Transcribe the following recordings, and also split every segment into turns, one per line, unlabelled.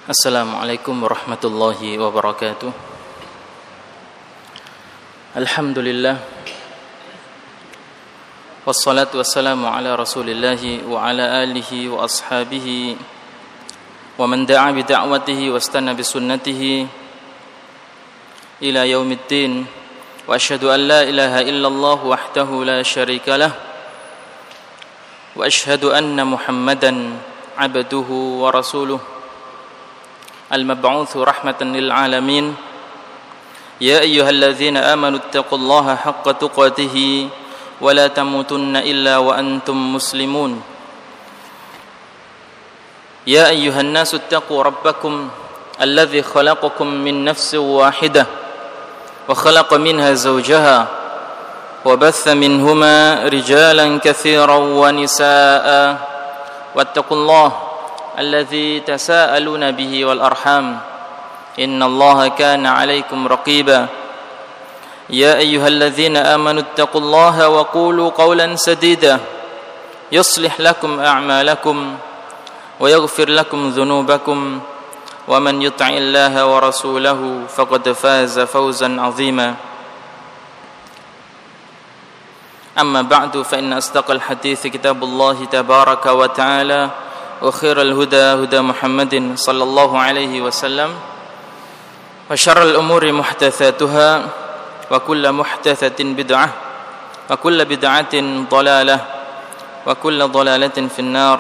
Assalamualaikum warahmatullahi wabarakatuh. Alhamdulillah. Wassalatu wassalamu ala rasulillahi wa ala alihi wa ashabihi wa man da'a bi da'watihi wastanna bi sunnatihi ila yaumiddin. Wa asyhadu an la ilaha illallah wahdahu la syarika lah. Wa asyhadu anna Muhammadan abduhu wa rasuluh المبعوث رحمة للعالمين يا أيها الذين آمنوا اتقوا الله حق تقاته ولا تموتن إلا وأنتم مسلمون يا أيها الناس اتقوا ربكم الذي خلقكم من نفس واحدة وخلق منها زوجها وبث منهما رجالا كثيرا ونساء واتقوا الله الذي تساءلون به والأرحام إن الله كان عليكم رقيبا يا أيها الذين آمنوا اتقوا الله وقولوا قولا سديدا يصلح لكم أعمالكم ويغفر لكم ذنوبكم ومن يطع الله ورسوله فقد فاز فوزا عظيما أما بعد فإن أصدق الحديث كتاب الله تبارك وتعالى وخير الهدى هدى محمد صلى الله عليه وسلم وشر الأمور محدثاتها وكل محدثة بدعة وكل بدعة ضلالة وكل ضلالة في النار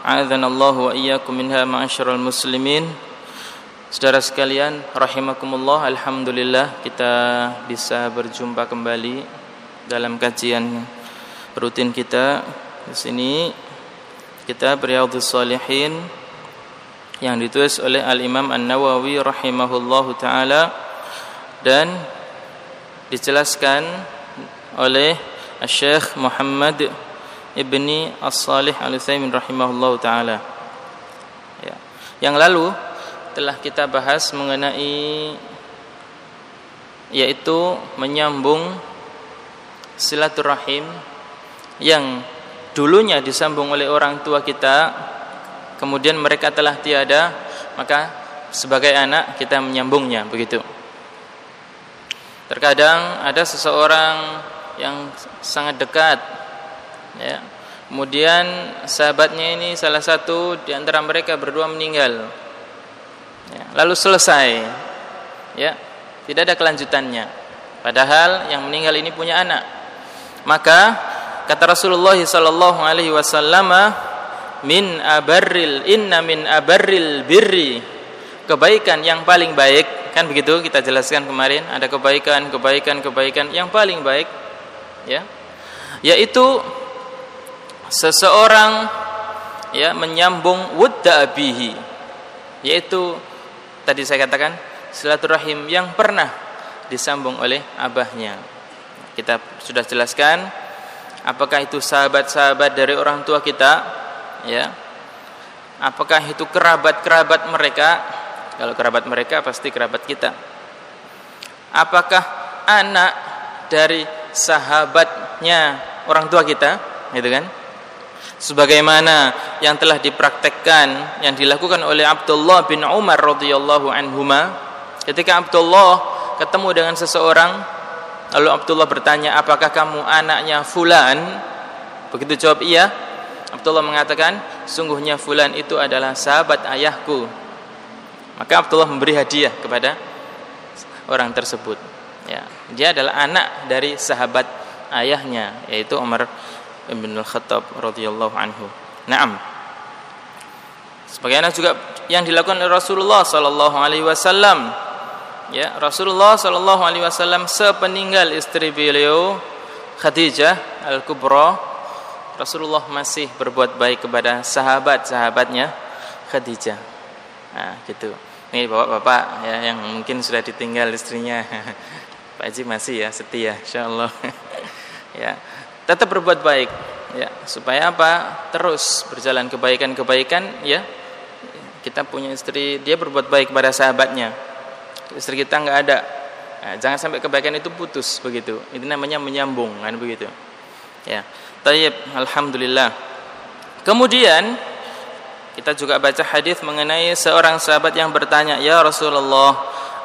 أعاذنا الله وإياكم منها معاشر المسلمين. Saudara sekalian rahimakumullah, alhamdulillah kita bisa berjumpa kembali dalam kajian rutin kita di sini, kitab Riyadhus Shalihin yang ditulis oleh Al-Imam An-Nawawi rahimahullahu taala dan dijelaskan oleh Syekh Muhammad Ibni As-Shalih Al-Utsaimin rahimahullahu taala. Ya. Yang lalu telah kita bahas mengenai yaitu menyambung silaturahim yang dulunya disambung oleh orang tua kita, kemudian mereka telah tiada, maka sebagai anak kita menyambungnya, begitu. Terkadang ada seseorang yang sangat dekat, ya, kemudian sahabatnya ini salah satu di antara mereka berdua meninggal, ya, lalu selesai, ya, tidak ada kelanjutannya. Padahal yang meninggal ini punya anak, maka kata Rasulullah sallallahu alaihi wasallam, inna min abarril birri, kebaikan yang paling baik, kan begitu kita jelaskan kemarin, ada kebaikan yang paling baik, ya, yaitu seseorang, ya, menyambung wudda abihi, yaitu tadi saya katakan silaturahim yang pernah disambung oleh abahnya. Kita sudah jelaskan apakah itu sahabat-sahabat dari orang tua kita, ya, apakah itu kerabat-kerabat mereka, kalau kerabat mereka pasti kerabat kita, apakah anak dari sahabatnya orang tua kita, gitu kan, sebagaimana yang telah dipraktekkan, yang dilakukan oleh Abdullah bin Umar radhiyallahu anhuma. Ketika Abdullah ketemu dengan seseorang, lalu Abdullah bertanya, apakah kamu anaknya fulan? Begitu jawab iya, Abdullah mengatakan, sungguhnya fulan itu adalah sahabat ayahku. Maka Abdullah memberi hadiah kepada orang tersebut, ya, dia adalah anak dari sahabat ayahnya, yaitu Umar bin Al-Khattab radhiyallahu anhu. Naam. Sebagaimana juga yang dilakukan oleh Rasulullah sallallahu alaihi wasallam. Ya, Rasulullah sallallahu alaihi wasallam sepeninggal istri beliau Khadijah Al-Kubra, Rasulullah masih berbuat baik kepada sahabat-sahabatnya Khadijah. Nah, gitu. Ini bapak-bapak, ya, yang mungkin sudah ditinggal istrinya. Pak Haji masih, ya, setia insyaallah. Ya, tetap berbuat baik, ya, supaya apa? Terus berjalan kebaikan-kebaikan, ya. Kita punya istri, dia berbuat baik kepada sahabatnya, istri kita nggak ada, nah, jangan sampai kebaikan itu putus, begitu. Itu namanya menyambung, kan begitu, ya. Tayyib, alhamdulillah. Kemudian Kita juga baca hadis mengenai seorang sahabat yang bertanya, "Ya Rasulullah,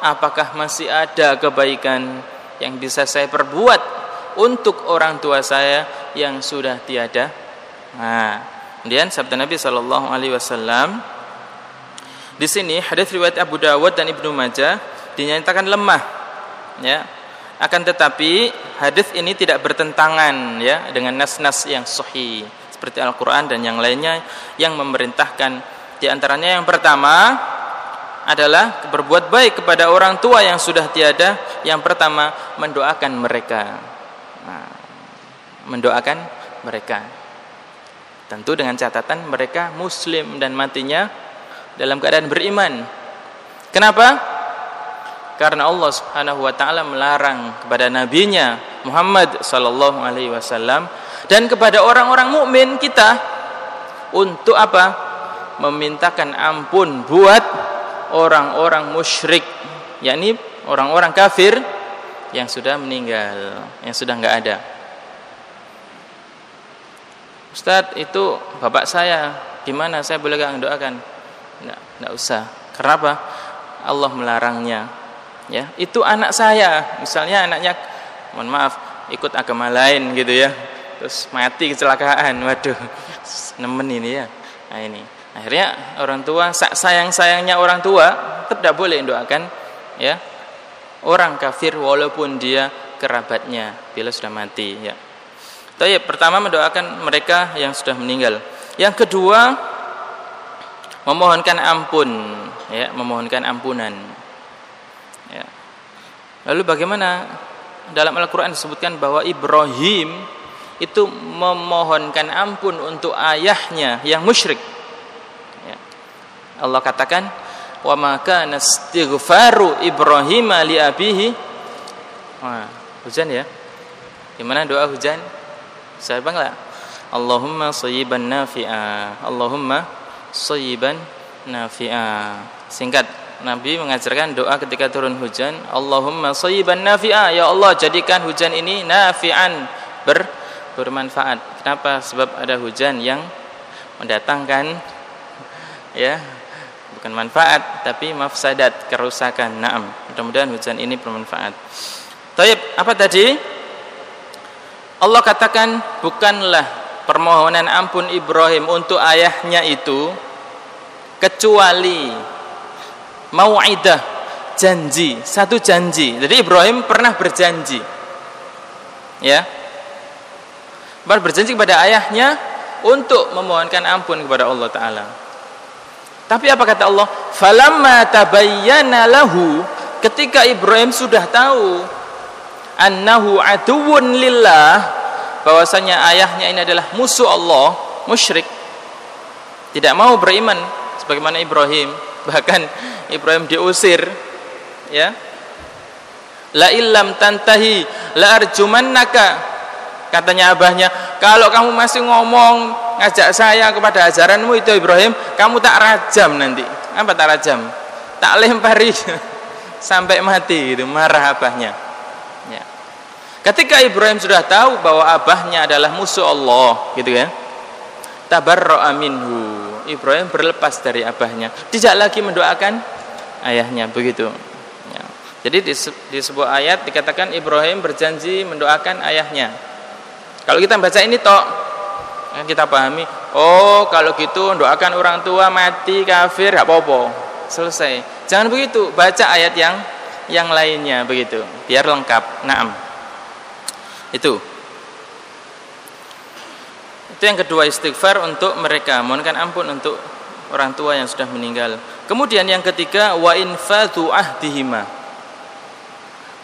apakah masih ada kebaikan yang bisa saya perbuat untuk orang tua saya yang sudah tiada?" Nah, kemudian sabda Nabi sallallahu alaihi wasallam di sini hadis riwayat Abu Dawud dan Ibnu Majah dinyatakan lemah, ya. Akan tetapi hadis ini tidak bertentangan, ya, dengan nas-nas yang sahih seperti Al-Qur'an dan yang lainnya yang memerintahkan. Di antaranya yang pertama adalah berbuat baik kepada orang tua yang sudah tiada. Yang pertama mendoakan mereka. Nah, mendoakan mereka. Tentu dengan catatan mereka muslim dan matinya dalam keadaan beriman. Kenapa? Karena Allah Subhanahu wa taala melarang kepada nabinya Muhammad sallallahu alaihi wasallam dan kepada orang-orang mukmin kita untuk apa? Memintakan ampun buat orang-orang musyrik, yakni orang-orang kafir yang sudah meninggal, yang sudah enggak ada. Ustaz, itu bapak saya, gimana saya boleh enggak mendoakan? Enggak usah. Karena apa? Allah melarangnya. Ya, itu anak saya, misalnya anaknya, mohon maaf, ikut agama lain gitu ya, terus mati kecelakaan, waduh, nemen ini ya. Nah ini, akhirnya orang tua, sayang-sayangnya orang tua, tetap tidak boleh mendoakan, ya, orang kafir walaupun dia kerabatnya bila sudah mati, ya. Tapi pertama mendoakan mereka yang sudah meninggal. Yang kedua, memohonkan ampun, ya, memohonkan ampunan. Ya. Lalu bagaimana dalam Al-Quran disebutkan bahwa Ibrahim itu memohonkan ampun untuk ayahnya yang musyrik. Ya. Allah katakan, wa ma kana istighfaru Ibrahim li abihi. Wah, hujan ya. Gimana doa hujan? Saya bangla. Allahumma shayyiban nafi'a. Allahumma shayyiban nafi'a. Singkat, Nabi mengajarkan doa ketika turun hujan, Allahumma shayyiban nafi'a, ya Allah jadikan hujan ini nafi'an, bermanfaat. Kenapa? Sebab ada hujan yang mendatangkan, ya, bukan manfaat tapi mafsadat, kerusakan. Naam, mudah-mudahan hujan ini bermanfaat. Taib, apa tadi? Allah katakan bukanlah permohonan ampun Ibrahim untuk ayahnya itu kecuali mau'idah, janji, satu janji. Jadi Ibrahim pernah berjanji, ya, berjanji kepada ayahnya untuk memohonkan ampun kepada Allah Ta'ala. Tapi apa kata Allah? Falamma tabayyana lahu, ketika Ibrahim sudah tahu annahu aduwwun lillah, bahwasanya ayahnya ini adalah musuh Allah, musyrik, tidak mau beriman sebagaimana Ibrahim. Bahkan Ibrahim diusir, ya, la illam tantahi la arjumannaka, katanya abahnya, kalau kamu masih ngomong ngajak saya kepada ajaranmu itu Ibrahim, kamu tak rajam nanti. Apa tak rajam? Tak lempari sampai mati, itu marah abahnya, ya. Ketika Ibrahim sudah tahu bahwa abahnya adalah musuh Allah, gitu kan, tabarra'a minhu, Ibrahim berlepas dari abahnya, tidak lagi mendoakan ayahnya, begitu, ya. Jadi di sebuah ayat dikatakan Ibrahim berjanji mendoakan ayahnya. Kalau kita baca ini kita pahami, oh kalau gitu doakan orang tua mati kafir gak apa-apa, selesai. Jangan begitu, baca ayat yang lainnya, begitu, biar lengkap. Naam, itu yang kedua, istighfar untuk mereka, mohonkan ampun untuk orang tua yang sudah meninggal. Kemudian yang ketiga, wa infadhu ahdihima,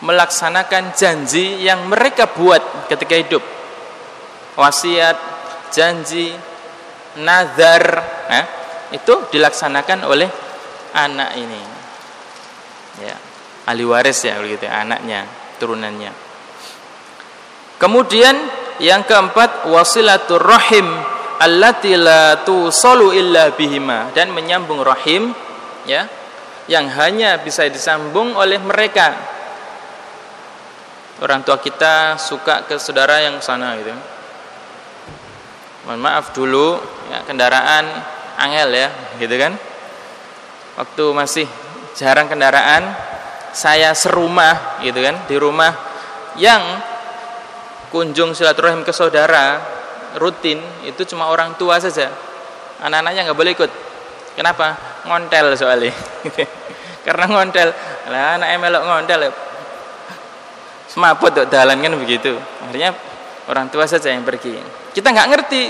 melaksanakan janji yang mereka buat ketika hidup, wasiat, janji, nazar, itu dilaksanakan oleh anak ini, ya, ahli waris, ya, begitu, anaknya, turunannya. Kemudian yang keempat, wasilatur rahim allati la tusalu illa bihima, dan menyambung rahim, ya, yang hanya bisa disambung oleh mereka. Orang tua kita suka ke saudara yang sana, gitu. Mohon maaf dulu, ya, kendaraan angel ya, gitu kan. Waktu masih jarang kendaraan, saya serumah gitu kan, di rumah yang kunjung silaturahim ke saudara rutin itu cuma orang tua saja. Anak-anaknya nggak boleh ikut. Kenapa? Ngontel soalnya. Karena ngontel. Lah anaknya melok ngontel. Semaput tuh dalan kan begitu. Akhirnya orang tua saja yang pergi. Kita nggak ngerti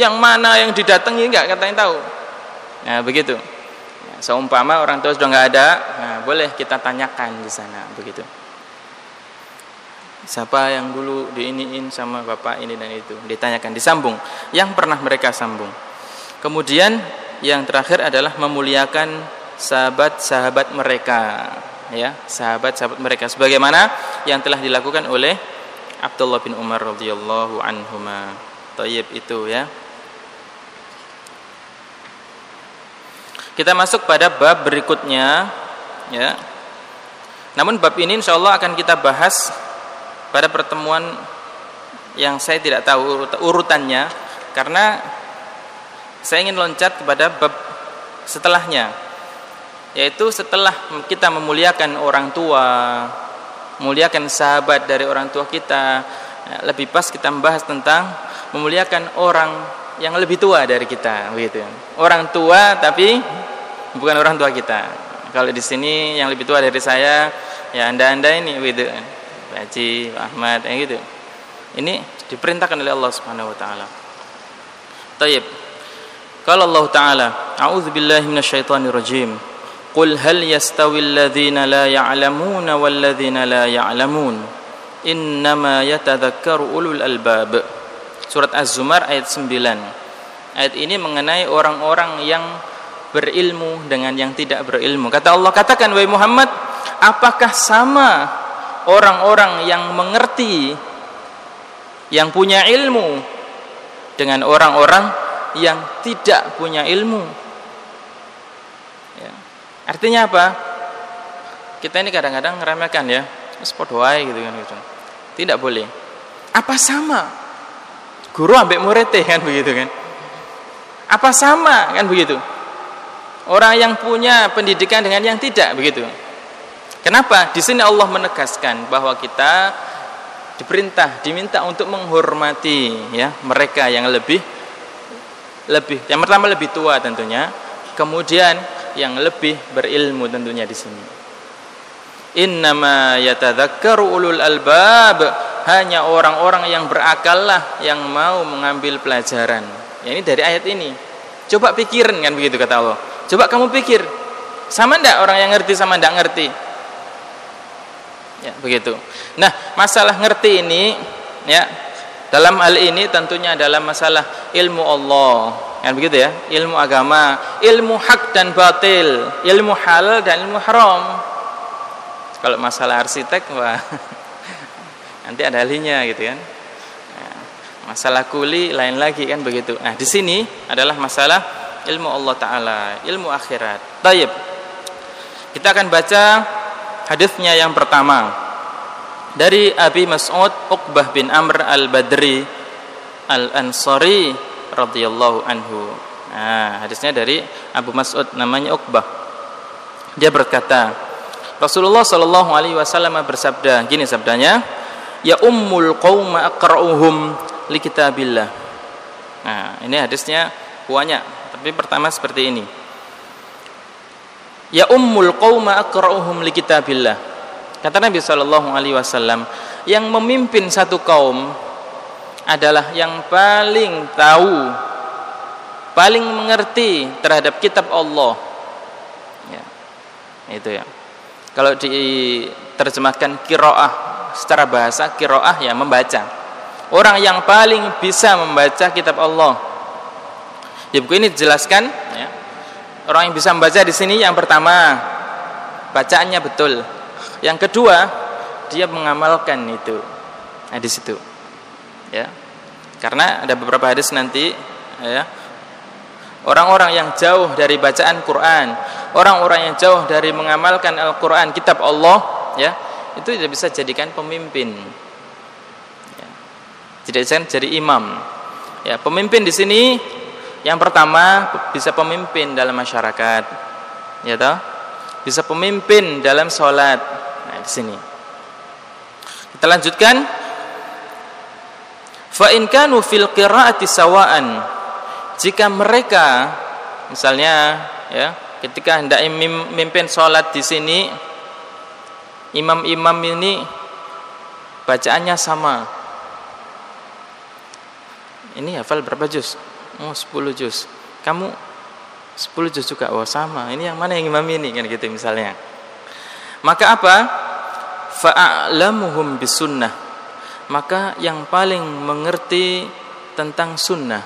yang mana yang didatangi, nggak katanya tahu. Nah begitu. Seumpama orang tua sudah nggak ada, nah boleh kita tanyakan di sana begitu. Siapa yang dulu diiniin sama bapak ini dan itu, ditanyakan, disambung yang pernah mereka sambung. Kemudian yang terakhir adalah memuliakan sahabat-sahabat mereka, ya, sahabat-sahabat mereka sebagaimana yang telah dilakukan oleh Abdullah bin Umar radhiyallahu anhuma. Thayyib itu ya. Kita masuk pada bab berikutnya ya. Namun bab ini insyaallah akan kita bahas pada pertemuan yang saya tidak tahu urutannya, karena saya ingin loncat kepada bab setelahnya, yaitu setelah kita memuliakan orang tua, memuliakan sahabat dari orang tua kita, lebih pas kita membahas tentang memuliakan orang yang lebih tua dari kita, begitu. Orang tua tapi bukan orang tua kita. Kalau di sini yang lebih tua dari saya, ya anda ini, begitu. Pak Haji, Pak Ahmad, yang gitu. Ini diperintahkan oleh Allah Subhanahu Wa Taala. Tayyib. Kalau Allah Taala, A'udzubillahi minasyaitonirrajim. Qul hal yastawil ladzina la ya'lamuna wal ladzina la ya'lamun. Innama yatadzakkaru ulul albab. Surat Az-Zumar ayat 9. Ayat ini mengenai orang-orang yang berilmu dengan yang tidak berilmu. Kata Allah, katakan wahai Muhammad, apakah sama orang-orang yang mengerti, yang punya ilmu dengan orang-orang yang tidak punya ilmu? Ya. Artinya apa? Kita ini kadang-kadang ngeremehkan ya, sepot wae gitu kan gitu. Tidak boleh. Apa sama? Guru ambek murid kan begitu kan? Apa sama kan begitu? Orang yang punya pendidikan dengan yang tidak begitu. Kenapa? Di sini Allah menegaskan bahwa kita diminta untuk menghormati ya mereka yang lebih yang pertama lebih tua tentunya, kemudian yang lebih berilmu tentunya di sini. Innama yatadzakkaru ulul albab, hanya orang-orang yang berakal lah yang mau mengambil pelajaran. Ya, ini dari ayat ini. Coba pikirin kan begitu kata Allah. Coba kamu pikir, sama enggak orang yang ngerti sama enggak ngerti? Ya, begitu. Nah, masalah ngerti ini ya, dalam hal ini tentunya adalah masalah ilmu Allah. Kan begitu ya? Ilmu agama, ilmu hak dan batil, ilmu halal dan ilmu haram. Kalau masalah arsitek, wah nanti ada ahlinya gitu kan. Nah, masalah kuli lain lagi kan begitu. Nah, di sini adalah masalah ilmu Allah Ta'ala, ilmu akhirat. Tayyib. Kita akan baca hadisnya yang pertama dari Abi Mas'ud Uqbah bin Amr al-Badri al-Ansari radhiyallahu anhu. Nah, hadisnya dari Abu Mas'ud, namanya Uqbah. Dia berkata, Rasulullah sallallahu alaihi wasallam bersabda, gini sabdanya, ya ummul qauma aqra'uhum li kitabillah. Nah, ini hadisnya banyak, tapi pertama seperti ini. Ya ummul qauma aqra'uhum li kitabillah. Kata Nabi sallallahu alaihi wasallam, yang memimpin satu kaum adalah yang paling tahu, paling mengerti terhadap kitab Allah. Ya. Itu ya. Kalau diterjemahkan qiraah secara bahasa, qiraah ya membaca. Orang yang paling bisa membaca kitab Allah. Di buku ini dijelaskan ya, orang yang bisa membaca di sini yang pertama bacaannya betul. Yang kedua, dia mengamalkan itu. Nah, di situ. Ya. Karena ada beberapa hadis nanti ya. Orang-orang yang jauh dari bacaan Quran, orang-orang yang jauh dari mengamalkan Al-Quran, kitab Allah, ya, itu tidak bisa jadikan pemimpin, ya. Tidak bisa jadi imam. Ya, pemimpin di sini Yang pertama, bisa pemimpin dalam masyarakat. Ya toh? Bisa pemimpin dalam sholat. Nah, di sini. Kita lanjutkan. Fa in kanu fil qiraati sawaan. Jika mereka misalnya ya, ketika hendak memimpin sholat di sini, imam-imam ini bacaannya sama. Ini hafal berapa juz? Oh, 10 juz. Kamu 10 juz juga. Oh, sama. Ini yang mana yang imam ini kan gitu misalnya. Maka apa? Fa'alamuhum bisunnah. Maka yang paling mengerti tentang sunnah.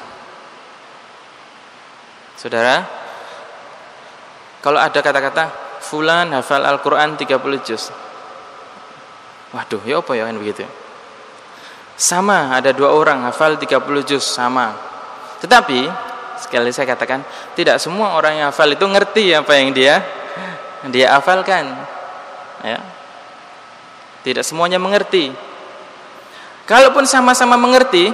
Saudara, kalau ada kata-kata fulan hafal Al-Qur'an 30 juz. Waduh, ya apa ya kan begitu. Sama, ada 2 orang hafal 30 juz sama. Tetapi sekali saya katakan, tidak semua orang yang hafal itu ngerti apa yang dia hafalkan. Ya. Tidak semuanya mengerti. Kalaupun sama-sama mengerti,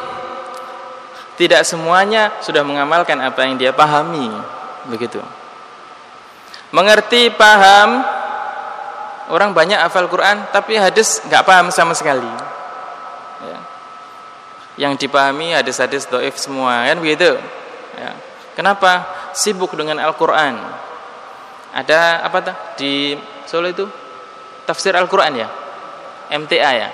tidak semuanya sudah mengamalkan apa yang dia pahami. Begitu. Mengerti, paham, orang banyak hafal Quran, tapi hadis nggak paham sama sekali. Ya. Yang dipahami hadis-hadis dhaif semua, kan begitu. Ya. Kenapa? Sibuk dengan Al-Quran. Ada apa tuh di Solo itu? Tafsir Al-Quran ya? MTA ya?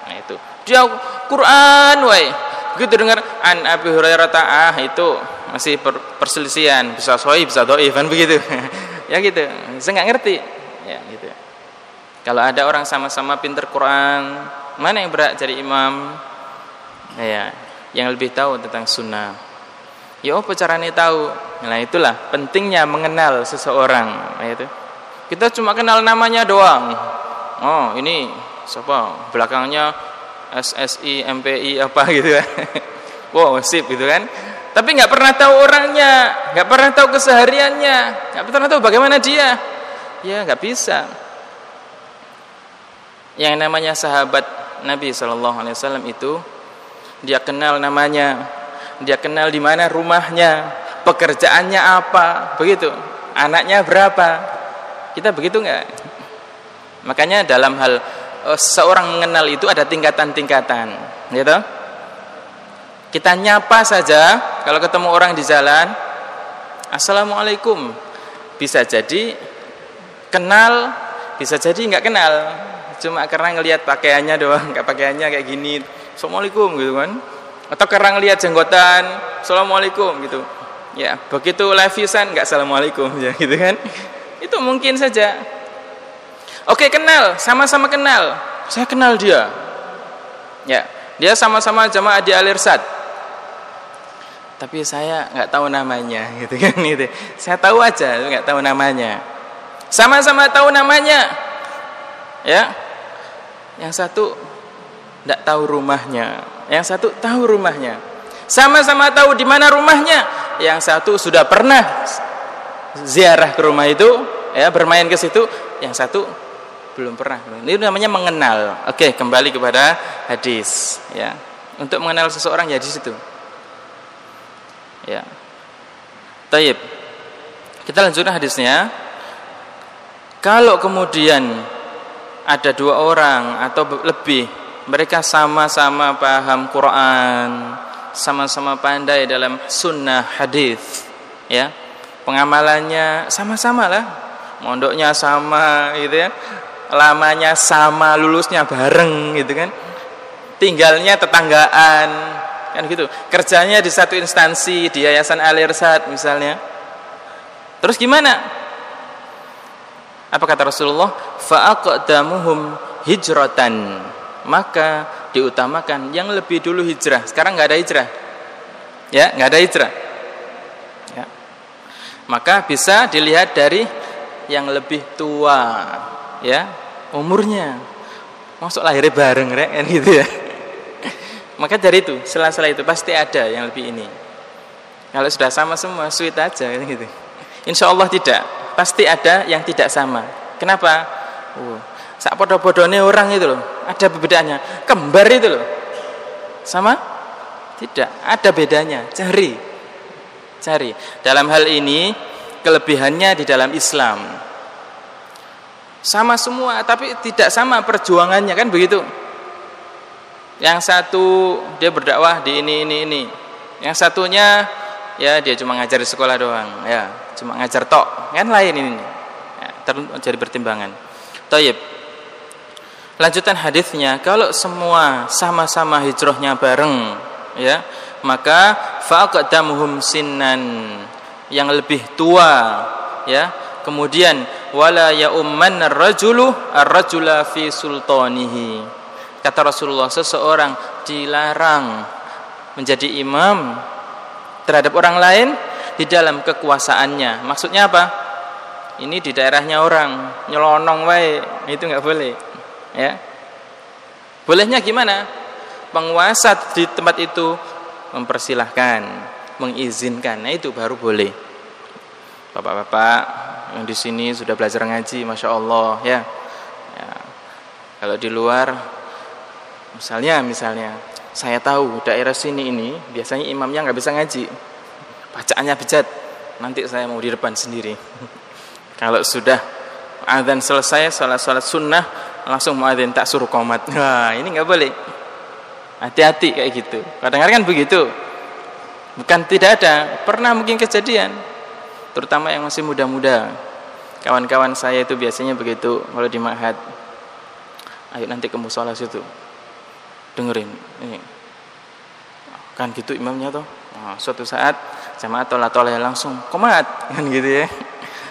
Nah itu. Dia Quran, woi. Begitu dengar an Abi Hurairah itu masih perselisihan, bisa sahih, bisa dhaif, kan begitu. Ya gitu. Saya nggak ngerti. Ya gitu. Kalau ada orang sama-sama pintar Quran, mana yang berhak jadi imam? Ya, yang lebih tahu tentang sunnah. Ya apa caranya tahu? Nah itulah pentingnya mengenal seseorang. Itu. Kita cuma kenal namanya doang. Oh ini siapa? Belakangnya SSI, MPI apa gitu kan? Wow sip gitu kan? Tapi nggak pernah tahu orangnya, nggak pernah tahu kesehariannya, nggak pernah tahu bagaimana dia. Ya nggak bisa. Yang namanya sahabat Nabi SAW itu, dia kenal namanya, dia kenal di mana rumahnya, pekerjaannya apa, begitu, anaknya berapa. Kita begitu nggak? Makanya dalam hal seorang mengenal itu ada tingkatan-tingkatan, gitu. Kita nyapa saja kalau ketemu orang di jalan, assalamualaikum, bisa jadi kenal, bisa jadi nggak kenal, cuma karena ngelihat pakaiannya doang, nggak pakaiannya kayak gini, assalamualaikum gitu kan, atau karena ngelihat jenggotan, assalamualaikum gitu. Ya begitu live-isan nggak assalamualaikum ya gitu kan, itu mungkin saja. Oke, kenal, sama-sama kenal. Saya kenal dia. Ya, dia sama-sama jamaah di Al-Irsyad. Tapi saya nggak tahu namanya, gitu kan? Gitu. Saya tahu aja, nggak tahu namanya. Sama-sama tahu namanya. Ya, yang satu nggak tahu rumahnya, yang satu tahu rumahnya. Sama-sama tahu di mana rumahnya. Yang satu sudah pernah ziarah ke rumah itu, ya bermain ke situ. Yang satu belum pernah. Ini namanya mengenal. Oke, kembali kepada hadis ya. Untuk mengenal seseorang ya di situ. Ya. Taib. Kita lanjutkan hadisnya. Kalau kemudian ada 2 orang atau lebih, mereka sama-sama paham Quran, sama-sama pandai dalam sunnah hadis, ya. Pengamalannya sama-sama lah. Mondoknya sama gitu ya. Lamanya sama, lulusnya bareng gitu kan, tinggalnya tetanggaan kan gitu, kerjanya di satu instansi di Yayasan Al-Irsyad misalnya. Terus gimana? Apa kata Rasulullah? Fa'aqdamuhum hijratan, maka diutamakan yang lebih dulu hijrah. Sekarang nggak ada hijrah, ya nggak ada hijrah ya. Maka bisa dilihat dari yang lebih tua, ya umurnya, masuk lahirnya bareng kan gitu ya. Maka dari itu sela-sela itu pasti ada yang lebih ini. Kalau sudah sama semua sweet aja gitu. Insya Allah tidak, pasti ada yang tidak sama. Kenapa? Sak podo-podone orang itu loh, ada perbedaannya. Kembar itu loh, sama? Tidak, ada bedanya. Cari Cari. Dalam hal ini kelebihannya di dalam Islam. Sama semua, tapi tidak sama perjuangannya, kan begitu. Yang satu dia berdakwah di ini. Yang satunya ya dia cuma ngajar di sekolah doang, ya, cuma ngajar tok. Kan lain ini. Ya, jadi pertimbangan. Thayyib. Lanjutan hadisnya, kalau semua sama-sama hijrahnya bareng, ya, maka faqdamuhum sinnan, yang lebih tua, ya. Kemudian wala ya umman ar-rajula fi sultanihi. Kata Rasulullah, seseorang dilarang menjadi imam terhadap orang lain di dalam kekuasaannya. Maksudnya apa? Ini di daerahnya orang, nyelonong wae, itu enggak boleh. Ya. Bolehnya gimana? Penguasa di tempat itu mempersilahkan, mengizinkan. Nah, itu baru boleh. Bapak-bapak yang di sini sudah belajar ngaji, masya Allah, ya. Kalau di luar, misalnya, saya tahu daerah sini ini biasanya imamnya nggak bisa ngaji, bacaannya bejat. Nanti saya mau di depan sendiri. Kalau sudah adzan selesai, salat sunnah, langsung muadzin tak suruh qomat. Wah, ini nggak boleh. Hati-hati kayak gitu. Kadang-kadang kan begitu. Bukan tidak ada, pernah mungkin kejadian. Terutama yang masih muda-muda. Kawan-kawan saya itu biasanya begitu kalau di ma'had. Ayo nanti ke mushola situ. Dengerin ini. Kan gitu imamnya tuh. Nah, suatu saat jamaah toleh langsung qomat kan gitu ya.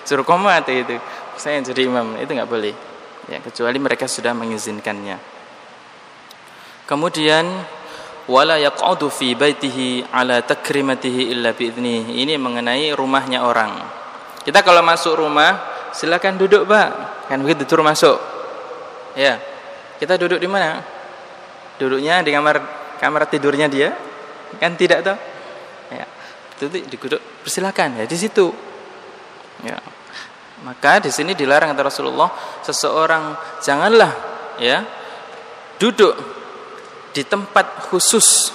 Suruh qomat gitu. Saya jadi imam, itu enggak boleh. Ya, kecuali mereka sudah mengizinkannya. Kemudian wala yaq'udu fi baitihi ala takrimatihi illa bi'idnih. Ini mengenai rumahnya orang. Kita kalau masuk rumah, silakan duduk, Pak. Kan begitu turun masuk. Ya. Kita duduk di mana? Duduknya di kamar tidurnya dia? Kan tidak toh? Ya. Duduk persilakan ya di situ. Ya. Maka di sini dilarang kata Rasulullah, seseorang janganlah ya duduk di tempat khusus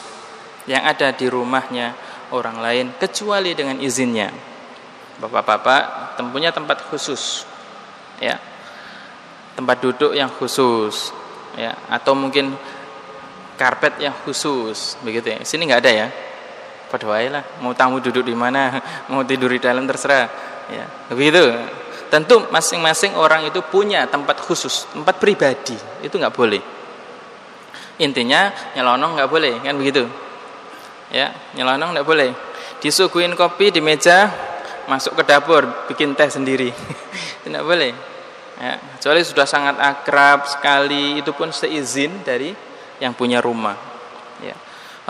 yang ada di rumahnya orang lain kecuali dengan izinnya. Bapak-bapak tempuhnya tempat khusus, ya, tempat duduk yang khusus, ya, atau mungkin karpet yang khusus, begitu ya. Sini nggak ada ya. Pada wae lah, mau tamu duduk di mana, mau tidur di dalam terserah, ya, begitu. Tentu masing-masing orang itu punya tempat khusus, tempat pribadi, itu nggak boleh. Intinya nyelonong nggak boleh, kan begitu? Ya, nyelonong nggak boleh. Disuguhin kopi di meja, masuk ke dapur bikin teh sendiri, tidak boleh. Ya, kecuali sudah sangat akrab sekali, itu pun seizin dari yang punya rumah. Ya.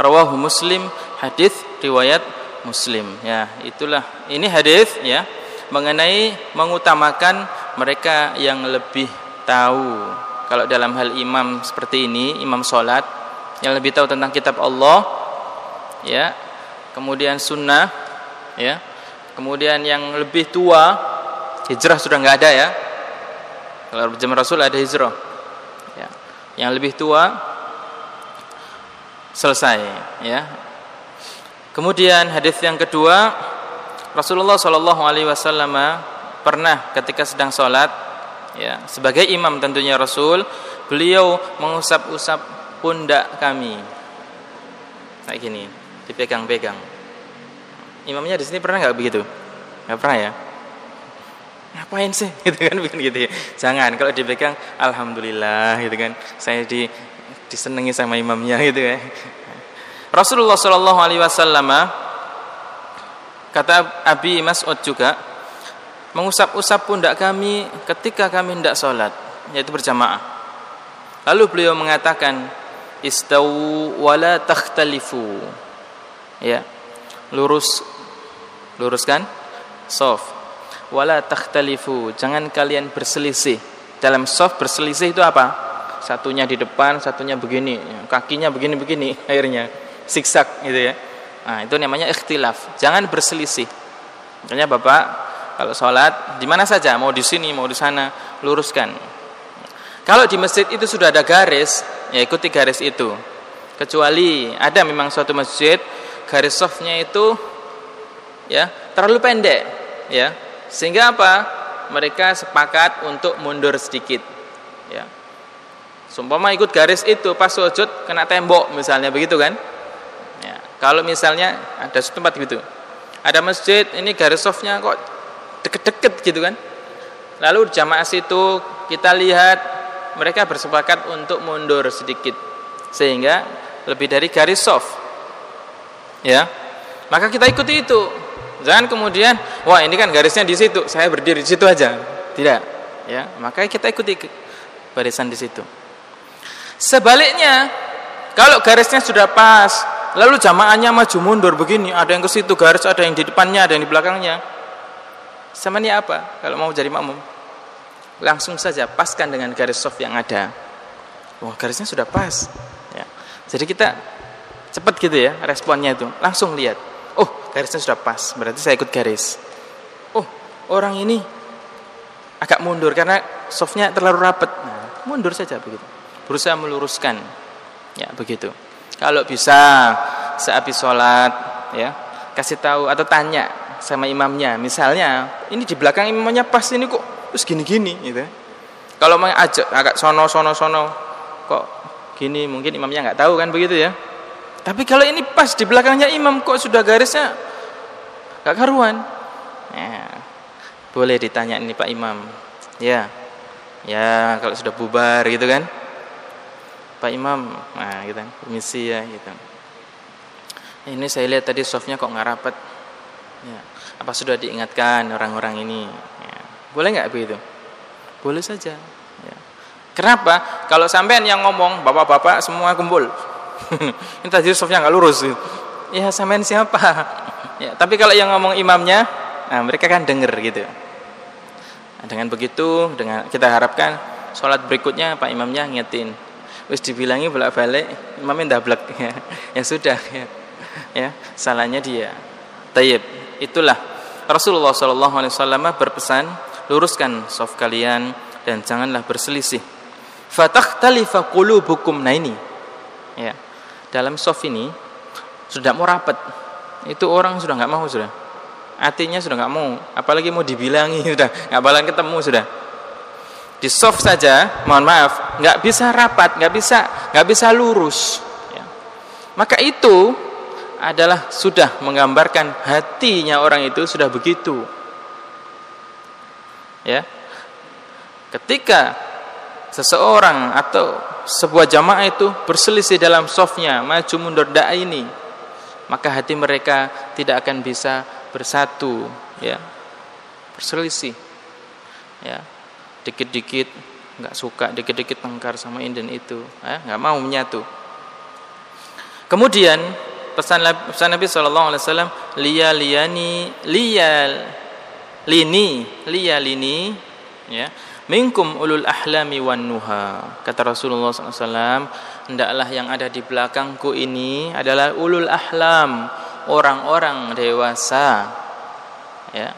Rawahu Muslim, hadis riwayat Muslim. Ya, itulah ini hadis ya mengenai mengutamakan mereka yang lebih tahu. Kalau dalam hal imam seperti ini, imam sholat yang lebih tahu tentang kitab Allah, ya, kemudian sunnah, ya, kemudian yang lebih tua, hijrah sudah nggak ada ya. Kalau zaman Rasul ada hijrah, ya, yang lebih tua selesai, ya. Kemudian hadis yang kedua, Rasulullah SAW pernah ketika sedang sholat, ya, sebagai imam tentunya Rasul, beliau mengusap-usap pundak kami, kayak gini, dipegang-pegang. Imamnya di sini pernah nggak begitu? Nggak pernah ya? Ngapain sih? Gitu kan, bukan gitu ya. Jangan, kalau dipegang, alhamdulillah, gitu kan. Saya disenangi sama imamnya, gitu ya. Rasulullah SAW kata Abi Mas'ud juga mengusap-usap pundak kami ketika kami hendak sholat, yaitu berjamaah. Lalu beliau mengatakan, istawu wala takhtalifu, ya, luruskan shaf, wala takhtalifu, jangan kalian berselisih. Dalam shaf berselisih itu apa? Satunya di depan, satunya begini, kakinya begini-begini, akhirnya siksak gitu ya. Nah, itu namanya ikhtilaf. Jangan berselisih. Makanya Bapak kalau sholat di mana saja, mau di sini, mau di sana, luruskan. Kalau di masjid itu sudah ada garis, ya ikuti garis itu. Kecuali ada memang suatu masjid garis shafnya itu ya terlalu pendek, ya. Sehingga apa? Mereka sepakat untuk mundur sedikit, ya. Seumpama ikut garis itu pas sujud kena tembok misalnya begitu kan? Ya, kalau misalnya ada tempat gitu, ada masjid ini garis softnya kok deket-deket gitu kan? Lalu jamaah situ kita lihat mereka bersepakat untuk mundur sedikit sehingga lebih dari garis soft, ya. Maka kita ikuti itu. Jangan kemudian wah ini kan garisnya di situ, saya berdiri di situ aja. Tidak, ya. Maka kita ikuti barisan di situ. Sebaliknya, kalau garisnya sudah pas, lalu jamaahnya maju mundur begini, ada yang ke situ garis, ada yang di depannya, ada yang di belakangnya. Samanya apa? Kalau mau jadi makmum, langsung saja paskan dengan garis soft yang ada. Wah, garisnya sudah pas. Ya. Jadi kita cepat gitu ya responnya itu. Langsung lihat. Oh, garisnya sudah pas. Berarti saya ikut garis. Oh, orang ini agak mundur karena softnya terlalu rapat. Nah, mundur saja begitu. Berusaha meluruskan. Ya, begitu. Kalau bisa sehabis sholat, ya, kasih tahu atau tanya sama imamnya, misalnya ini di belakang imamnya pas ini kok terus gini-gini gitu. Kalau mau ajak agak sono kok gini, mungkin imamnya nggak tahu kan begitu ya. Tapi kalau ini pas di belakangnya imam kok sudah garisnya nggak karuan, ya, boleh ditanya ini Pak Imam, ya kalau sudah bubar gitu kan, Pak Imam, nah gitu kan, permisi ya gitu. Ini saya lihat tadi softnya kok nggak rapat. Ya. Apa sudah diingatkan orang-orang ini? Ya. Boleh nggak begitu? Boleh saja. Ya. Kenapa? Kalau sampean yang ngomong, bapak-bapak semua kumpul. Ini tadi softnya nggak lurus. Ya sampean siapa? Ya. Tapi kalau yang ngomong imamnya, nah mereka kan denger gitu. Nah, dengan begitu, dengan kita harapkan sholat berikutnya Pak Imamnya ngingetin. Wis dibilangi bolak-balik, imamnya ndablek. Ya sudah. Ya salahnya dia. Tayyib. Itulah Rasulullah SAW berpesan, luruskan shaf kalian dan janganlah berselisih. Fatakhtalifa qulubukum. Nah ini, ya, dalam shaf ini sudah mau rapat, itu orang sudah nggak mau sudah, hatinya sudah nggak mau, apalagi mau dibilangi sudah nggak bakalan ketemu sudah. Di shaf saja, mohon maaf, nggak bisa rapat, nggak bisa lurus. Ya. Maka itu adalah sudah menggambarkan hatinya orang itu sudah begitu. Ya. Ketika seseorang atau sebuah jamaah itu berselisih dalam shafnya, maju mundur dak ini, maka hati mereka tidak akan bisa bersatu, ya. Berselisih. Ya. Dikit-dikit enggak suka, dikit-dikit tengkar sama ini dan itu, ya, enggak mau menyatu. Kemudian pesan Nabi SAW, liyalini, ya, minkum ulul ahlami wan nuha. Kata Rasulullah SAW, hendaklah yang ada di belakangku ini adalah ulul ahlam, orang-orang dewasa, ya,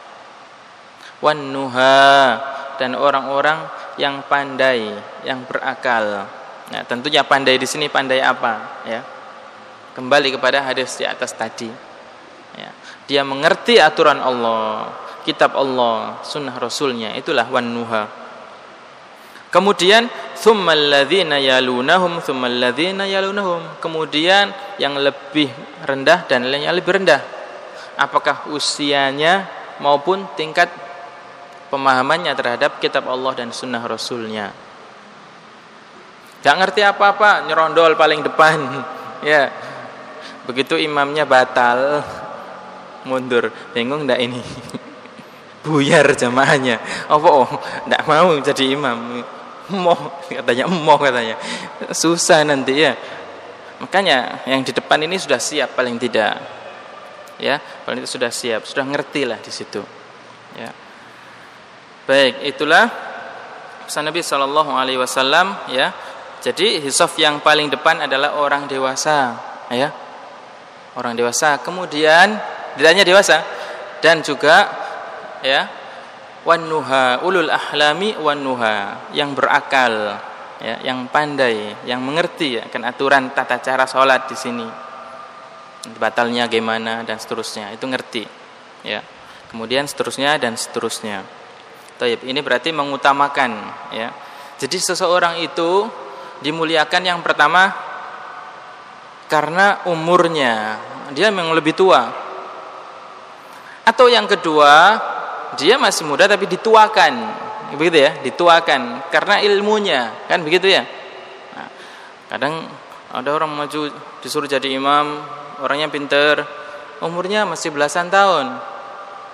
wan nuha, dan orang-orang yang pandai, yang berakal. Nah, tentunya pandai di sini pandai apa, ya? Kembali kepada hadis di atas tadi, ya. Dia mengerti aturan Allah, kitab Allah, sunnah Rasulnya, itulah wan nuha. Kemudian tsummal ladzina yalunahum, kemudian yang lebih rendah dan yang lebih rendah, apakah usianya maupun tingkat pemahamannya terhadap kitab Allah dan sunnah Rasulnya. Gak ngerti apa-apa, nyerondol paling depan, ya. Begitu imamnya batal, mundur, bingung ndak ini? Buyar jamaahnya. Ndak mau jadi imam. Katanya. Susah nanti ya. Makanya yang di depan ini sudah siap paling tidak. Ya, paling itu sudah siap, sudah ngerti lah di situ. Ya. Baik, itulah pesan Nabi SAW, ya. Jadi hisaf yang paling depan adalah orang dewasa, ya. Orang dewasa, kemudian tidak hanya dewasa dan juga, ya, wan-nuha, ulul ahlami wan-nuha, yang berakal, ya, yang pandai, yang mengerti akan aturan tata cara sholat di sini, batalnya gimana dan seterusnya, itu ngerti, ya. Kemudian seterusnya dan seterusnya. Taib, ini berarti mengutamakan, ya. Jadi seseorang itu dimuliakan yang pertama karena umurnya, dia memang lebih tua. Atau yang kedua, dia masih muda tapi dituakan. Begitu ya, dituakan karena ilmunya, kan begitu ya. Nah, kadang ada orang maju disuruh jadi imam, orangnya pinter, umurnya masih belasan tahun.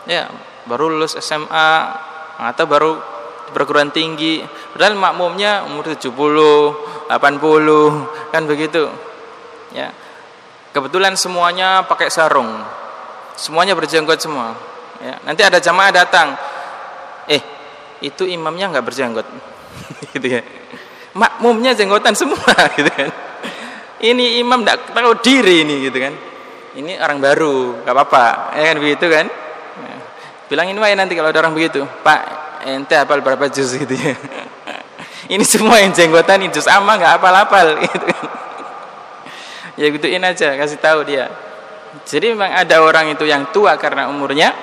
Ya, baru lulus SMA atau baru perguruan tinggi, padahal makmumnya umur 70, 80, kan begitu. Ya. Kebetulan semuanya pakai sarung. Semuanya berjenggot semua. Ya. Nanti ada jamaah datang. Itu imamnya enggak berjenggot. Gitu ya. Makmumnya jenggotan semua gitu kan. Ini imam enggak tahu diri ini gitu kan. Ini orang baru, enggak apa-apa. Ya kan begitu kan? Ya. Bilangin wae nanti kalau ada orang begitu, Pak, ente hafal berapa juz gitu ya. Ini semua yang jenggotan juz amma enggak hafal-hafal gitu kan. Ya gituin aja, kasih tahu dia. Jadi memang ada orang itu yang tua karena umurnya,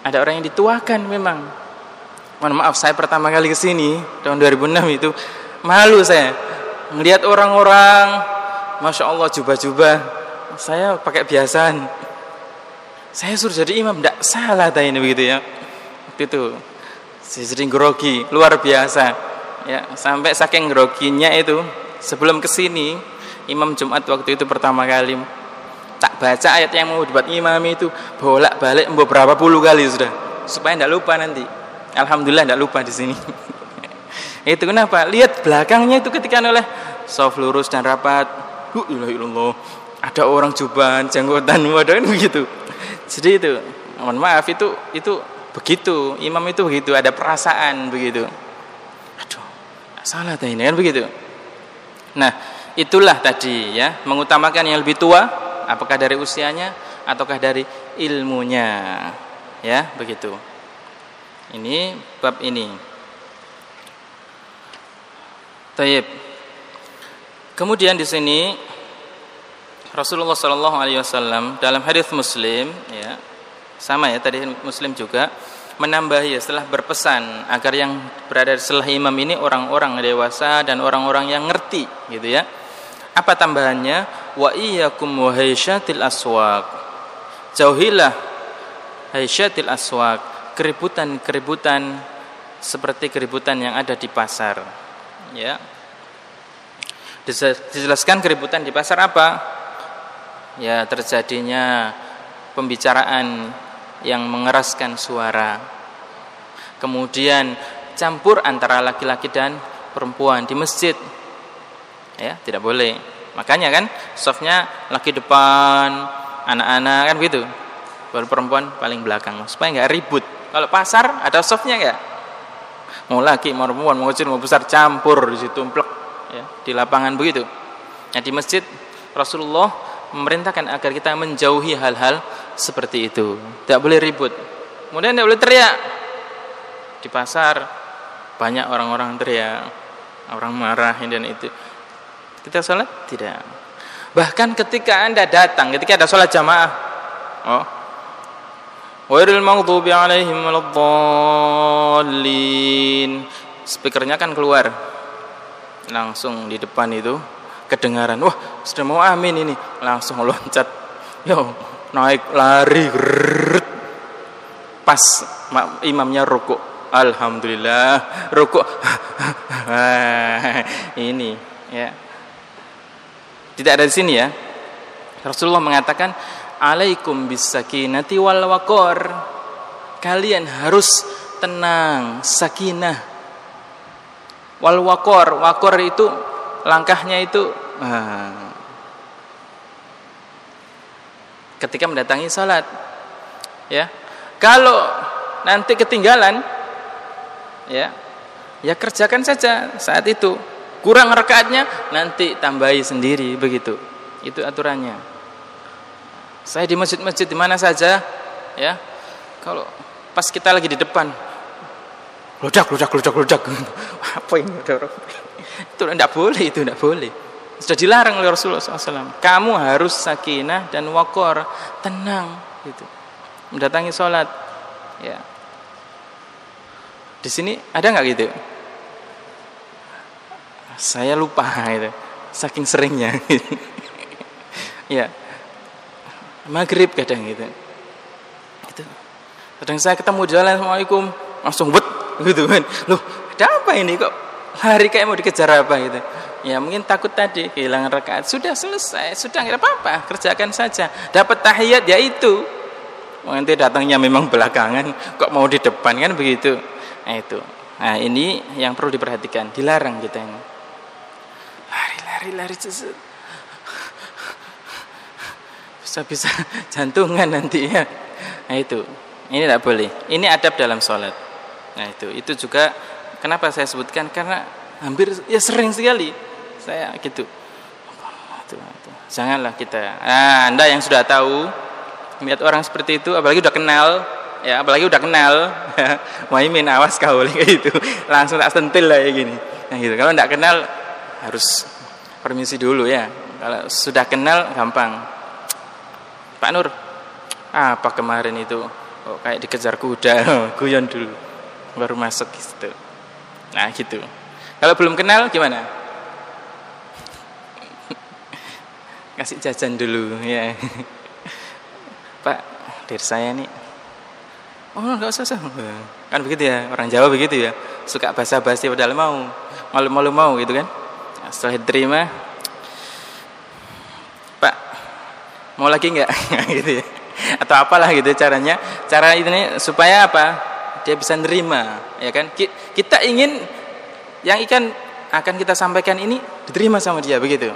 ada orang yang dituakan memang. Mohon maaf, saya pertama kali kesini tahun 2006 itu malu saya melihat orang-orang, masya Allah jubah-jubah, saya pakai biasaan. Saya suruh jadi imam, tidak salah tadi begitu ya. Itu saya sering grogi luar biasa ya, sampai saking groginya itu sebelum kesini imam Jumat waktu itu pertama kali tak baca ayat yang mau dibuat imam itu bolak-balik beberapa puluh kali sudah supaya tidak lupa nanti. Alhamdulillah tidak lupa di sini. Itu kenapa? Lihat belakangnya itu ketika oleh shaf lurus dan rapat, ilah ada orang jubahan janggotan wadah begitu. Jadi itu mohon maaf itu begitu, imam itu begitu, ada perasaan begitu. Aduh, salah tadi ini kan begitu. Nah, itulah tadi ya, mengutamakan yang lebih tua, apakah dari usianya ataukah dari ilmunya. Ya, begitu. Ini bab ini. Taib. Kemudian di sini Rasulullah sallallahu alaihi wasallam dalam hadis Muslim ya, sama ya tadi Muslim juga menambahi setelah berpesan agar yang berada setelah imam ini orang-orang dewasa dan orang-orang yang ngerti gitu ya. Apa tambahannya? Wa iyyakum wa haisyatil aswaq. Jauhilah haisyatil aswaq, keributan-keributan seperti keributan yang ada di pasar. Ya. Dijelaskan keributan di pasar apa? Ya, terjadinya pembicaraan yang mengeraskan suara, kemudian campur antara laki-laki dan perempuan di masjid, ya tidak boleh. Makanya kan softnya laki depan, anak-anak kan gitu, baru perempuan paling belakang supaya nggak ribut. Kalau pasar ada softnya nggak, mau laki mau perempuan mau kecil mau besar campur di situ plek, ya di lapangan begitu. Nah di masjid Rasulullah memerintahkan agar kita menjauhi hal-hal seperti itu. Tidak boleh ribut. Kemudian tidak boleh teriak. Di pasar banyak orang-orang teriak, orang marah dan itu. Kita sholat tidak. Bahkan ketika Anda datang, ketika ada sholat jamaah, ghairil maghdubi alaihim waladdallin, speakernya kan keluar langsung di depan itu. Kedengaran, wah sudah mau amin ini, langsung loncat, naik lari, pas imamnya rukuk, alhamdulillah rukuk, ini ya, tidak ada di sini ya. Rasulullah mengatakan, alaikum bisakinati wal waqar, kalian harus tenang, sakinah, wal waqar, waqar itu langkahnya itu ketika mendatangi salat ya. Kalau nanti ketinggalan ya kerjakan saja saat itu. Kurang rakaatnya nanti tambahi sendiri begitu. Itu aturannya. Saya di masjid-masjid di mana saja ya, kalau pas kita lagi di depan ledak apa ini itu tidak boleh, itu tidak boleh. Sudah dilarang oleh Rasulullah SAW. Kamu harus sakinah dan waqar, tenang gitu. mendatangi sholat. Ya. Di sini ada nggak gitu? Saya lupa gitu, saking seringnya. Ya, maghrib kadang gitu. Kadang saya ketemu jalan, assalamualaikum, langsung bet gitu kan. Loh, ada apa ini kok lari kayak mau dikejar apa gitu? Ya mungkin takut tadi kehilangan rakaat. Sudah selesai, sudah nggak apa-apa, kerjakan saja. Dapat tahiyat ya itu. Nanti datangnya memang belakangan, kok mau di depan kan begitu. Nah itu. Nah ini yang perlu diperhatikan, dilarang kita ini. Lari bisa jantungan nanti ya. Nah itu. Ini tidak boleh. Ini adab dalam sholat. Nah itu juga kenapa saya sebutkan, karena hampir ya sering sekali saya gitu. Janganlah kita. Nah, Anda yang sudah tahu melihat orang seperti itu, apalagi udah kenal, ya apalagi udah kenal, Muhaimin awas kau kayak gitu. Langsung tak sentil lah ya gini. Nah gitu. Kalau tidak kenal harus permisi dulu ya. Kalau sudah kenal gampang. Pak Nur, apa kemarin itu? Oh, kayak dikejar kuda, guyon dulu, baru masuk gitu. Nah gitu. Kalau belum kenal gimana? Kasih jajan dulu ya. Pak, dari saya nih. Oh nggak usah. Kan begitu ya, orang Jawa begitu ya, suka basa-basi padahal malu-malu mau gitu kan. Nah, setelah diterima, Pak, mau lagi nggak? Gitu ya. Atau apalah gitu caranya. Cara ini supaya apa? Dia bisa nerima, ya kan? Kita ingin yang akan kita sampaikan ini diterima sama dia begitu.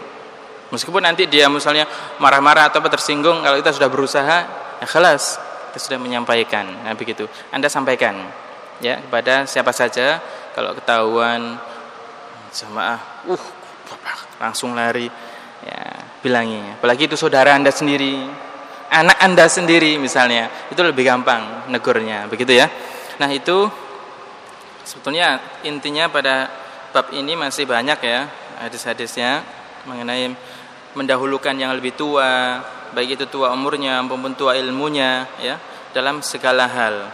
Meskipun nanti dia misalnya marah-marah atau tersinggung, kalau kita sudah berusaha, ya khalas, kita sudah menyampaikan. Nah begitu. Anda sampaikan ya kepada siapa saja kalau ketahuan jamaah, langsung lari, ya bilangi. Apalagi itu saudara Anda sendiri, anak Anda sendiri misalnya, itu lebih gampang negurnya, begitu ya. Nah itu sebetulnya intinya pada bab ini masih banyak ya hadis-hadisnya mengenai mendahulukan yang lebih tua, baik itu tua umurnya maupun tua ilmunya ya, dalam segala hal.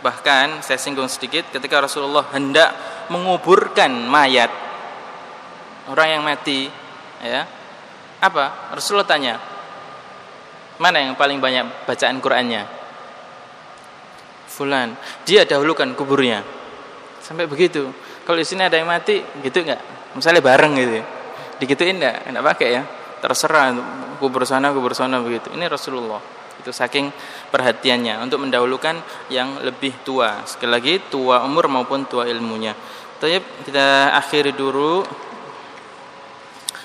Bahkan saya singgung sedikit ketika Rasulullah hendak menguburkan mayat orang yang mati ya, apa? Rasulullah tanya, mana yang paling banyak bacaan Qur'annya? Fulan. Dia dahulukan kuburnya. Sampai begitu. Kalau di sini ada yang mati, gitu enggak? Misalnya bareng gitu. Digituin enggak pakai ya. Terserah kubur sana begitu. Ini Rasulullah. Itu saking perhatiannya untuk mendahulukan yang lebih tua. Sekali lagi tua umur maupun tua ilmunya. Baik, kita akhiri dulu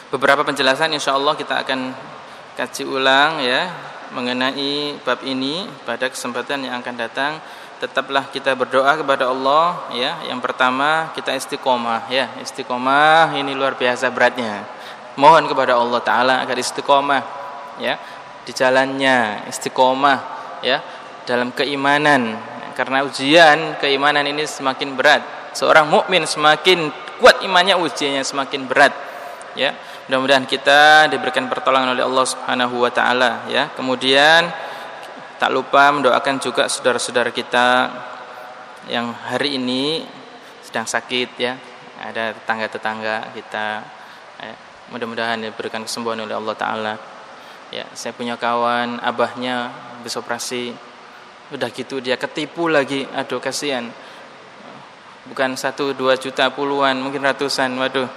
beberapa penjelasan, insyaallah kita akan kaji ulang ya mengenai bab ini pada kesempatan yang akan datang. Tetaplah kita berdoa kepada Allah ya. Yang pertama kita istiqomah ya. Istiqomah ini luar biasa beratnya. Mohon kepada Allah Ta'ala agar istiqomah ya di jalannya, istiqomah ya dalam keimanan. Karena ujian keimanan ini semakin berat. Seorang mukmin semakin kuat imannya, ujiannya semakin berat ya. Mudah-mudahan kita diberikan pertolongan oleh Allah Subhanahu wa taala ya. Kemudian tak lupa mendoakan juga saudara-saudara kita yang hari ini sedang sakit ya. Ada tetangga-tetangga kita ya. Mudah-mudahan diberikan kesembuhan oleh Allah taala. Ya, saya punya kawan abahnya habis operasi. Udah gitu dia ketipu lagi. Aduh kasihan. Bukan 1-2 juta, puluhan, mungkin ratusan. Waduh.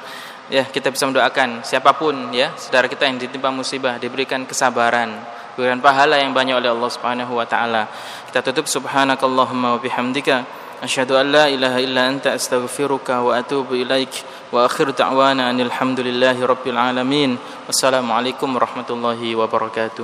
Ya, kita bisa mendoakan siapapun ya, saudara kita yang ditimpa musibah diberikan kesabaran, diberikan pahala yang banyak oleh Allah Subhanahu wa taala. Kita tutup subhanakallahumma wa bihamdika asyhadu an la ilaha illa anta astaghfiruka wa atubu ilaik wa akhiru da'wana alhamdulillahi rabbil alamin. Wassalamualaikum warahmatullahi wabarakatuh.